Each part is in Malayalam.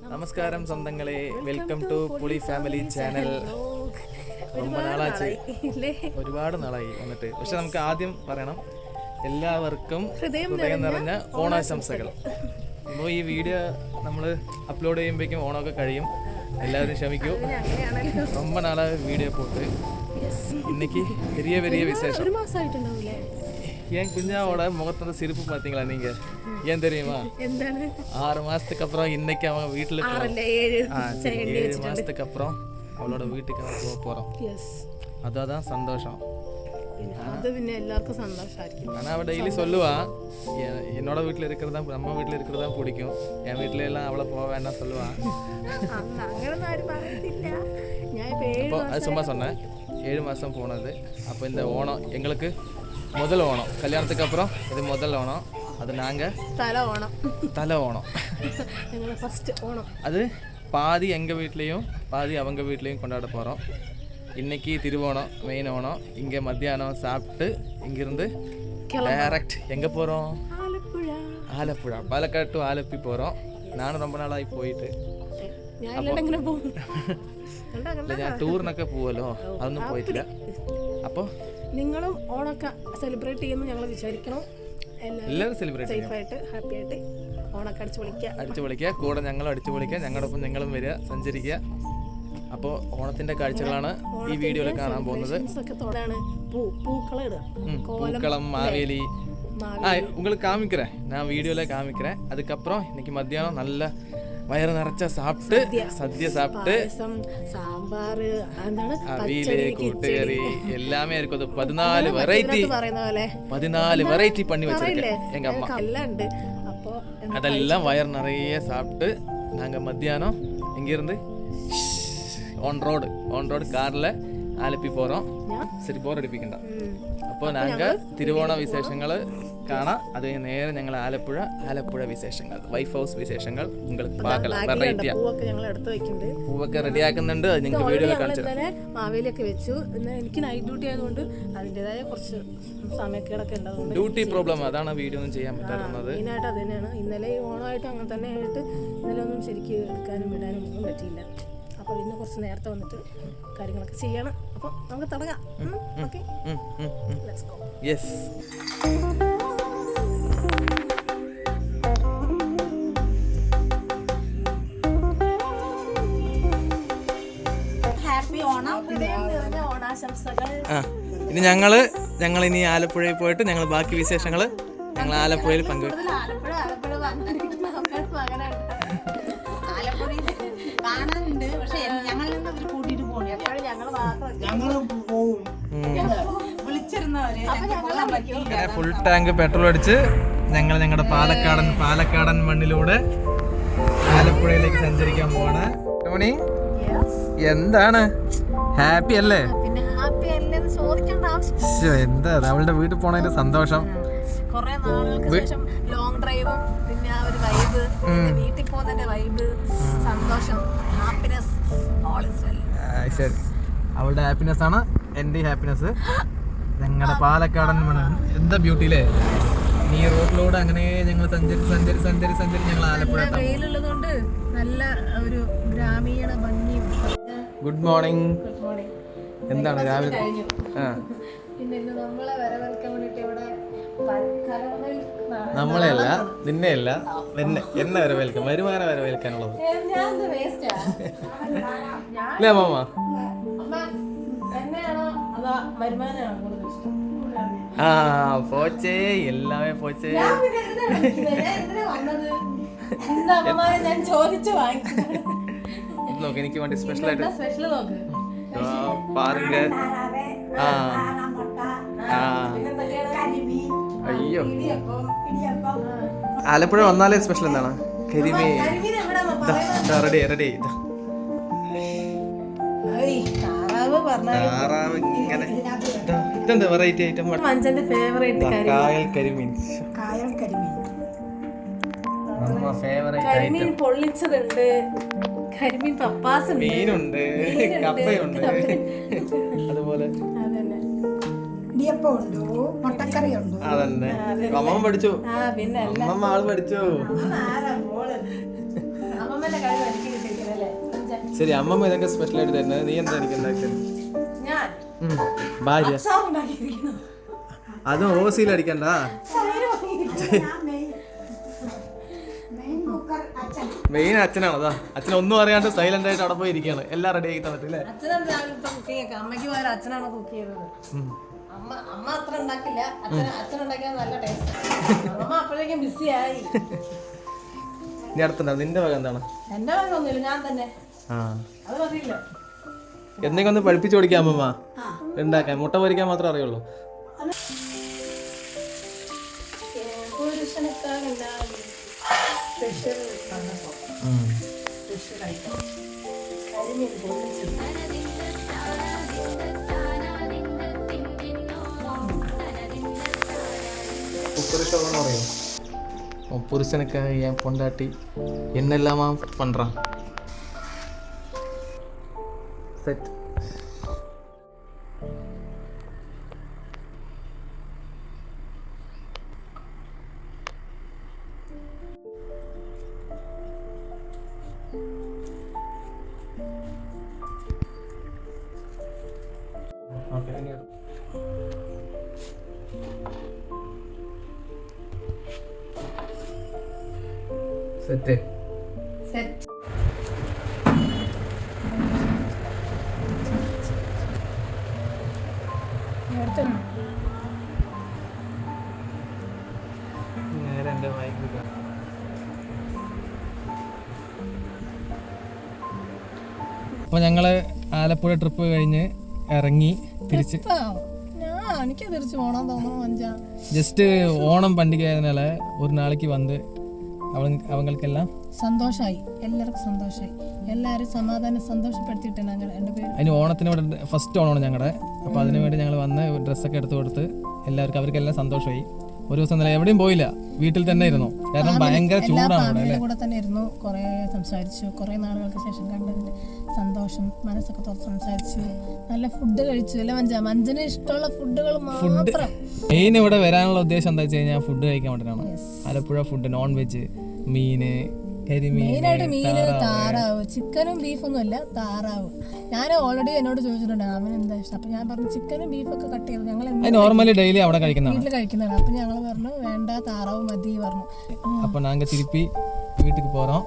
നമസ്കാരം സ്വന്തങ്ങളെ, വെൽക്കം ടു പുളി ഫാമിലി ചാനൽ. ഒരുപാട് നാളായി വന്നിട്ട്. പക്ഷെ നമുക്ക് ആദ്യം പറയണം, എല്ലാവർക്കും ഹൃദയം നിറഞ്ഞ ഓണാശംസകൾ. അപ്പോൾ ഈ വീഡിയോ നമ്മൾ അപ്ലോഡ് ചെയ്യുമ്പോഴേക്കും ഓണമൊക്കെ കഴിയും. എല്ലാവരും ക്ഷമിക്കൂ, ரொம்ப നാളായി വീഡിയോ போட்டு. இன்னைக்கு பெரிய பெரிய விசேஷம். என் குஞ்சாவோட முகத்தோட சிரிப்பு பாத்தீங்களா நீங்க? ஏன் தெரியுமா? 6 மாசத்துக்கு அப்புறம் இன்னைக்கு அவன் வீட்டுல 7 மாசத்துக்கு அப்புறம் அவளோட வீட்டுக்கு போக போறோம். அதான் சந்தோஷம். அது പിന്നെ എല്ലാവർക്കും സന്തോഷമായിരിക്കും. ஆனா அவ டெய்லி சொல்லுவா, என்னோட வீட்டுல இருக்கிறதா நம்ம வீட்டுல இருக்கிறதா பிடிக்கும், என் வீட்டுல எல்லாம் அவளை போக வேண்டாம் சொல்லுவா. അങ്ങനൊന്നും ആരും പറയത്തില്ല. ഞാൻ അപ്പോൾ அது சும்மா சொன்னேன். 7 மாசம் போனது. அப்போ இந்த ஓணம் எங்களுக்கு முதல் ஓணம், கல்யாணத்துக்கு அப்புறம் இது முதல் ஓணம். அது நாங்கள் தலை ஓணம் ഞങ്ങൾ ഫസ്റ്റ് ഓണം. அது பாதி எங்கள் வீட்லேயும் பாதி அவங்க வீட்லேயும் கொண்டாட போகிறோம். இன்னைக்கு திருவோணம், மெயின் ஓணம். இங்கே மத்தியானம் சாப்பிட்டு இங்கிருந்து டைரக்ட் எங்கே போகிறோம்? ஆலப்புழா, பாலக்காடு டு ஆலப்பி போகிறோம். நானும் ரொம்ப നാളായി പോയിട്ട്. ഞാൻ ടൂറിനൊക്കെ പോവല്ലോ, അതൊന്നും പോയിട്ടില്ല. അപ്പോൾ നിങ്ങളും ഓണമൊക്കെ സെലിബ്രേറ്റ് ചെയ്യുന്നു ഞങ്ങൾ വിചാരിക്കണം. എല്ലാവരും സെലിബ്രേറ്റ് സേഫ് ആയിട്ട് ഹാപ്പി ആയിട്ട് ഓണമൊക്കെ അടിച്ചു പൊളിക്കുക. കൂടെ ഞങ്ങളും അടിച്ചു പൊളിക്കുക. ഞങ്ങളോടൊപ്പം നിങ്ങളും വരിക, സഞ്ചരിക്കുക. അപ്പോൾ ഓണത്തിന്റെ കാഴ്ചകളാണ് ഈ വീഡിയോയിൽ കാണാൻ പോകുന്നത്. പൂക്കളം, മാവേലി உங்களுக்கு காமிக்கிறேன், நான் வீடியோல காமிக்கிறேன். அதுக்கப்புறம் இன்னைக்கு மத்தியானம் நல்ல வயிறு நிறைச்ச சாப்பிட்டு சദ്യ சாப்பிட்டு சாம்பார், அவியல், கூட்டுകറി எல்லாமே இருக்குது. 14 வெரைட்டி பண்ணி வச்சிருக்கேன் எங்க அம்மா. அதெல்லாம் வயிறு நிறைய சாப்பிட்டு நாங்க மத்தியானம் இங்கிருந்து ഓൺ റോഡ് കാറിൽ ആലപ്പി പോகிறோம். சரி, போர் அடிப்பிக்கണ്ട. അപ്പോൾ ഞങ്ങൾ തിരുവോണ വിശേഷങ്ങൾ കാണാം. അത് നേരെ ഞങ്ങൾ ആലപ്പുഴ വിശേഷങ്ങൾ, വൈഫ് ഹൗസ് വിശേഷങ്ങൾ നിങ്ങൾക്ക് பார்க்கலாம். വെറൈറ്റിയാ. പൂവൊക്കെ റെഡിയാക്കുന്നുണ്ട്. അത് നിങ്ങൾക്ക് വീഡിയോയിൽ കാണിച്ചു തരാം. മാവേലിയൊക്കെ വെച്ചു. എനിക്ക് നൈറ്റ് ഡ്യൂട്ടി ആയതുകൊണ്ട് അതിൻ്റെതായ കുറച്ച് സമയക്കേടൊക്കെ ഉണ്ടാകും. ഡ്യൂട്ടി പ്രോബ്ലം, അതാണ് വീഡിയോ ഒന്നും ചെയ്യാൻ പറ്റാറുള്ളത്. മെയിനായിട്ട് അത് തന്നെയാണ്. ഇന്നലെ ഈ ഓണമായിട്ട് അങ്ങനെ തന്നെ ആയിട്ട് ഇന്നലെ ഒന്നും ശരിക്കും എടുക്കാനും വിടാനും ഒന്നും പറ്റിയില്ല. അപ്പോൾ ഇന്ന് കുറച്ച് നേരത്തെ വന്നിട്ട് കാര്യങ്ങളൊക്കെ ചെയ്യണം. അപ്പോൾ നമുക്ക് തുടങ്ങാം. Okay, let's go. Yes. Happy Onam. ഓണാശംസകൾ. ഇനി ഞങ്ങൾ ഇനി ആലപ്പുഴയിൽ പോയിട്ട് ഞങ്ങൾ ബാക്കി വിശേഷങ്ങൾ ഞങ്ങൾ ആലപ്പുഴയിൽ പങ്കുവെക്കും. ഫുൾ ടാങ്ക് പെട്രോൾ അടിച്ച് ഞങ്ങൾ ഞങ്ങളുടെ പാലക്കാടൻ മണ്ണിലൂടെ ആലപ്പുഴയിലേക്ക് സഞ്ചരിക്കാൻ പോവാണ്. ടോണി, എന്താണ്, ഹാപ്പി അല്ലേ? എന്താ അവളുടെ വീട്ടിൽ പോണതിന്റെ സന്തോഷം. ലോങ് ഡ്രൈവും പിന്നെ ആ ഒരു വൈബ്, വീട്ടിൽ പോകുന്നതിന്റെ വൈബ്, സന്തോഷം, ഹാപ്പിനെസ്, ഓൾ ഈസ് വെൽ. ശരി, അവളുടെ ഹാപ്പിനെസ് ആണ് എൻ്റെ ഹാപ്പിനെസ്. ഞങ്ങളുടെ പാലക്കാടൻ എന്താ ബ്യൂട്ടിയില്ലേ? ഈ റോഡിലൂടെ അങ്ങനെ ഞങ്ങൾ സഞ്ചരി ഞങ്ങൾ ആലപ്പുഴ. വെയിലുള്ളതുകൊണ്ട് നല്ല ഒരു ഗ്രാമീണ ഭംഗിയും. Good morning. എന്താണ് രാവിലെ? പിന്നെ നമ്മളെ വരവേൽക്കാൻ വേണ്ടിട്ട് ഇവിടെ നമ്മളെയല്ല, നിന്നെയല്ല, എന്നെ വരവേൽക്കാൻ, വരുമാനം വരവേൽക്കാനുള്ളത് അല്ലേ മാമ? ആ, പോച്ചേ, എല്ലാമേ പോച്ചേ. നോക്ക്, എനിക്ക് വേണ്ടി സ്പെഷ്യലായിട്ട് പാറുങ്ക. അയ്യോ, ആലപ്പുഴ വന്നാലേ സ്പെഷ്യൽ എന്താണ്? കരിമീൻ. റെഡി. താറാവ് ഇങ്ങനെ. ഇതെന്താ വെറൈറ്റി ഐറ്റം? കായൽ കരിമീൻ. കരിമീൻ പൊള്ളിച്ചതുണ്ട്, കരിമീൻ പപ്പാസ്, മീനുണ്ട്, കപ്പയുണ്ട്. അതുപോലെ അതന്നെ അമ്മ പഠിച്ചു. അമ്മ ആള് പഠിച്ചു. അമ്മമ്മേന്റെ കഴിവ് എനിക്ക് കിട്ടിയിരിക്കുന്നത് അല്ലേ ശരി, അമ്മമ്മ ഇതൊക്കെ സ്പെഷ്യലായിട്ട് തരുന്നത്, നീ എന്താ എനിക്ക് ഉണ്ടാക്കിയത്? ഞാൻ ഭാര്യ അച്ചാറുണ്ടാക്കിയിരിക്കുന്നു. അതും ഓസിയിൽ അടിക്കണ്ട. മെയിൻ അച്ഛനാണ്. അതാ അച്ഛൻ ഒന്നും അറിയാണ്ട് സൈലന്റ് ആയിട്ട് അവിടെ പോയി ഇരിക്കുകയാണ്. എല്ലാം റെഡി ആക്കി തന്നിട്ട് അല്ലേ? അച്ഛനാണ് രാവിലെ കുക്കിംഗ് ഒക്കെ. അമ്മയ്ക്ക് പകരം അച്ഛനാണ് കുക്ക് ചെയ്തത്. അമ്മ അത്ര ഉണ്ടാക്കില്ല. അച്ഛൻ ഉണ്ടാക്കിയാൽ നല്ല ടേസ്റ്റ്. അമ്മ അപ്പോഴേക്കും ബിസിയായി. ഇനി അടുത്തുണ്ടോ നിന്റെ വക എന്താണ്? എന്റെ വക ഒന്നുമില്ല, ഞാൻ തന്നെ. അത് മതിയില്ല. എന്തെങ്കിലും ഒന്ന് പഠിപ്പിച്ചു കൊടുക്കാം അമ്മമ്മ ഉണ്ടാക്കാൻ. മുട്ട പൊരിക്കാൻ മാത്രമേ അറിയുള്ളൂ. புருஷனுக்காக என் பொண்டாட்டி என்னெல்லாமா பண்றான். செட். Okay set set. നേരെ എൻ്റെ മൈക്ക്. അപ്പോൾ ഞങ്ങൾ ആലപ്പുഴ ട്രിപ്പ് കഴിഞ്ഞ് ഇറങ്ങി തിരിച്ച് എനിക്ക് തിരിച്ചു പോകണം തോന്നുന്നു. ജസ്റ്റ് ഓണം പண்டிക ആയതിനാல ഒരു നാளைக்கு வந்து അവങ്ങൾക്കെല്ലാം സന്തോഷമായി. എല്ലാവർക്കും സന്തോഷമായി. എല്ലാവരും സമാധാനം സന്തോഷപ്പെടുത്തിയിട്ട് ഞങ്ങൾ രണ്ടുപേരും. അതിന് ഓണത്തിന് ഫസ്റ്റ് ഓണമാണ് ഞങ്ങളുടെ. അപ്പോൾ അതിന് വേണ്ടി ഞങ്ങൾ വന്ന് ഡ്രസ്സൊക്കെ എടുത്തു കൊടുത്ത് എല്ലാവർക്കും അവർക്കെല്ലാം സന്തോഷമായി. ഒരു ദിവസം നല്ല എവിടെയും പോയില്ല, വീട്ടിൽ തന്നെ ഇരുന്നു. കാരണം ഭയങ്കര ചൂടാണ്. കൂടെ തന്നെ ഇരുന്നു. കുറേ സംസാരിച്ചു. കുറേ നാളുകൾക്ക് ശേഷം കണ്ടതിന്റെ സന്തോഷം, മനസ്സൊക്കെ തുറന്ന് സംസാരിച്ചു. നല്ല ഫുഡ് കഴിച്ചു. അല്ല മഞ്ജന് ഇഷ്ടമുള്ള ഫുഡുകൾ മാത്രം. മെയിൻ ഇവിടെ വരാനുള്ള ഉദ്ദേശം എന്താ വെച്ച് കഴിഞ്ഞാൽ ഫുഡ് കഴിക്കാൻ വേണ്ടിയിട്ടാണ്. ആലപ്പുഴ ഫുഡ്, നോൺ വെജ്, മീന്, മെയിനായിട്ട് മീന്, താറാവ്. ചിക്കനും ബീഫൊന്നും അല്ല, താറാവ്. ഞാൻ ഓൾറെഡി എന്നോട് ചോദിച്ചിട്ടുണ്ട് അവൻ എന്താ ഇഷ്ടം. അപ്പൊ ഞാൻ പറഞ്ഞു ചിക്കനും ബീഫൊക്കെ കട്ട് ചെയ്തു ഞങ്ങൾ നോർമലി ഡെയിലി അവിടെ വീട്ടിൽ കഴിക്കുന്നതാണ്. അപ്പൊ ഞങ്ങൾ പറഞ്ഞു വേണ്ട, താറാവ് മതി പറഞ്ഞു. അപ്പൊ ഞങ്ങൾ തിരുപ്പി വീട്ടിലേക്ക് പോறோம்.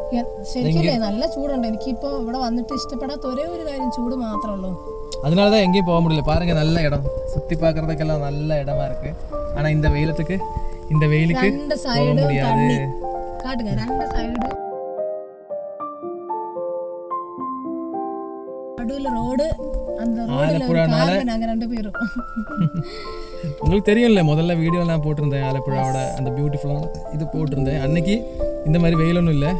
ശരിക്കല്ലേ നല്ല ചൂടുണ്ട്. എനിക്കിപ്പോ ഇവിടെ വന്നിട്ട് ഇഷ്ടപ്പെടാത്ത ഒരേ ഒരു കാര്യം ചൂട് മാത്രമേ ഉള്ളൂ. அதனாலதான் எங்கேயும் போக முடியல. பாருங்க நல்ல இடம், சுத்தி பார்க்கறதுக்கெல்லாம் நல்ல இடமா இருக்கு. ஆனா இந்த வெயிலுக்கு രണ്ട് സൈഡ് കാട്ടുക. രണ്ട് സൈഡ് நடுவுல ரோடு. அந்த ரோடுல நாங்க ரெண்டு பேரும். உங்களுக்கு தெரியும்ல, முதல்ல வீடியோ எல்லாம் போட்டிருந்தேன் ஆலப்புழாவோட அந்த பியூட்டிஃபுல்லான இது போட்டிருந்தேன். அன்னைக்கு இந்த மாதிரி வெயிலொன்னும் இல்லை,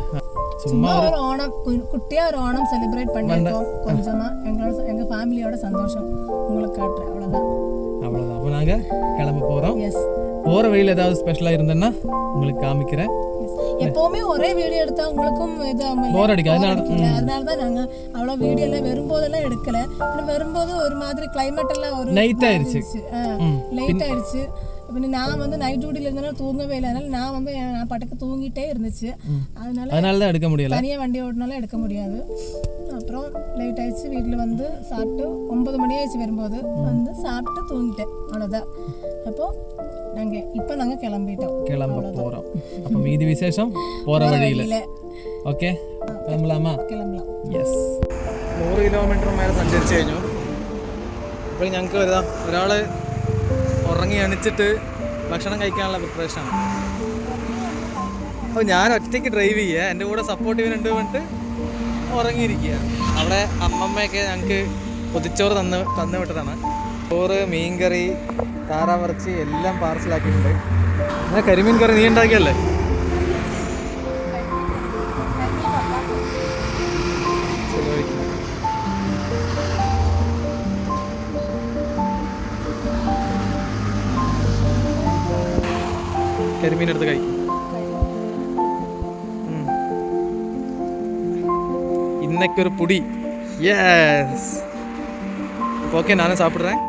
சும்மா ஒரு ஓணம் குட்டியா ஒரு ஓணம் செலிப்ரேட் பண்ணிட்டோம். கொஞ்சமா எங்க ஃபேமிலியோட சந்தோஷம் உங்களுக்கு காட்டுறேன். அவ்வளவுதான். அப்போ நாங்க கிளம்ப போறோம். போற வழியில் ஏதாவது ஸ்பெஷலா இருந்தேன்னா உங்களுக்கு காமிக்கிறேன். எப்பவுமே ஒரே வீடியோ எடுத்தா உங்களுக்கும் இது போர் அடிக்கும். அதனாலதான் நாங்க அவ்வளவு வீடியோ எல்லாம் வரும்போதெல்லாம் எடுக்கல. வரும்போது ஒரு மாதிரி கிளைமேட் எல்லாம் ஒரு லைட் ஆயிடுச்சு. പിന്നെ ഞാൻ വന്ന് നൈറ്റ് ഡ്യൂട്ടിയിൽ ഇരുന്നാൽ തൂങ്ങവേ ഇല്ല. அதனால நான் வந்து நான் பட்டக்கு தூங்கிட்டே இருந்துச்சு. அதனால தான் எடுக்க முடியல. தனியா வண்டி ஓட்டினால எடுக்க முடியாது. அப்புறம் லேட் ஆயிடுச்சு. வீட்டில் வந்து சாப்பிட்டு 9 மணி ஆயிடுச்சு. வரும்போது வந்து சாப்பிட்டு தூங்கிட்டேன். அவ்வளோதான். அப்போ நாங்கள் கிளம்ப போகிறோம். அப்போ மீதி விசேஷம் போகிற வழியில். ഓക്കെ കിളമ്പലാമാ? കിളമ്പലാം. യെസ്. 100 കിലോമീറ്റർ മേലെ സഞ്ചരിച്ച് കഴിഞ്ഞു. ഇപ്പോൾ ഞങ്ങൾക്ക് വരുതാം ഒരാൾ ഉറങ്ങി എണിച്ചിട്ട് ഭക്ഷണം കഴിക്കാനുള്ള പ്രിപ്പറേഷനാണ്. അപ്പോൾ ഞാൻ ഒറ്റയ്ക്ക് ഡ്രൈവ് ചെയ്യുക, എൻ്റെ കൂടെ സപ്പോർട്ടീവിനുണ്ട് പറഞ്ഞിട്ട് ഉറങ്ങിയിരിക്കുക. അവിടെ അമ്മമ്മയൊക്കെ ഞങ്ങൾക്ക് പൊതിച്ചോറ് തന്നു വിട്ടതാണ്. ചോറ്, മീൻകറി, താറാവിറച്ചി എല്ലാം പാർസലാക്കിയിട്ടുണ്ട്. അങ്ങനെ കരിമീൻ കറി നീ ഉണ്ടാക്കിയല്ലേ? കരിമീൻ എടുത്ത് കഴിക്കും. இன்னைக்கு ஒரு புடி. எஸ். ஓகே, நானும் சாப்பிட்றேன்.